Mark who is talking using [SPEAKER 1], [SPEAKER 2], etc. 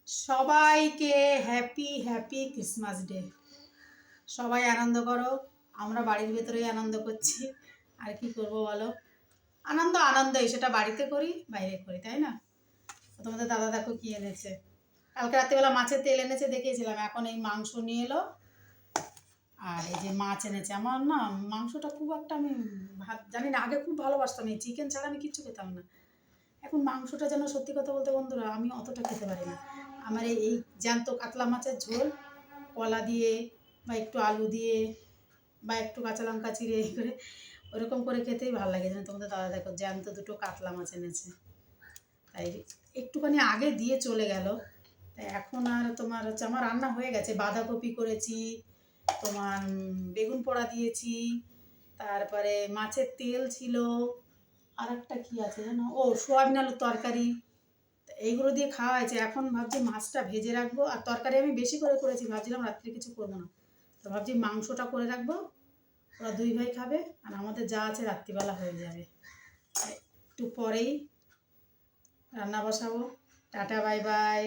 [SPEAKER 1] সবাইকে happy happy Christmas day. সবাই আনন্দ করো, আমরা বাড়ির ভেতরেই আনন্দ করছি। আর কি করব বলো, আনন্দই, সেটা বাড়িতে করি বাইরে করি, তাই না? তোমাদের দাদা দেখো কি এনেছে, কালকে রাত্রিবেলা মাছের তেল এনেছে দেখিয়েছিলাম। এখন এই মাংস নিয়ে এলো, আর এই যে মাছ এনেছে। আমার না মাংসটা খুব একটা আমি জানি না, আগে খুব ভালোবাসতাম, এই চিকেন ছাড়া আমি কিচ্ছু খেতাম না। এখন মাংসটা যেন সত্যি কথা বলতে বন্ধুরা আমি অতটা খেতে পারি না। আমার এই জ্যান্ত কাতলা মাছের ঝোল কলা দিয়ে বা একটু আলু দিয়ে বা একটু কাঁচা লঙ্কা চিড়ে করে ওরকম করে খেতেই ভালো লাগে। যেন তোমাদের দাদা দেখো জ্যান্ত দুটো কাতলা মাছ এনেছে, তাই একটুখানি আগে দিয়ে চলে গেল। তাই এখন আর তোমার হচ্ছে আমার রান্না হয়ে গেছে। বাঁধাকপি করেছি, তোমার বেগুন পোড়া দিয়েছি, তারপরে মাছের তেল ছিল, আর একটা কী আছে জানো, ও সোয়াবিন আলুর তরকারি। এইগুলো দিয়ে খাওয়া হয়েছে। এখন ভাবছি মাছটা ভেজে রাখবো, আর তরকারি আমি বেশি করে করেছি, ভাবছিলাম রাত্রে কিছু করবো না, তো ভাবছি মাংসটা করে রাখবো, ওরা দুই ভাই খাবে, আর আমাদের যা আছে রাত্রিবেলা হয়ে যাবে। একটু পরেই রান্না বসাবো। Tata, bye bye.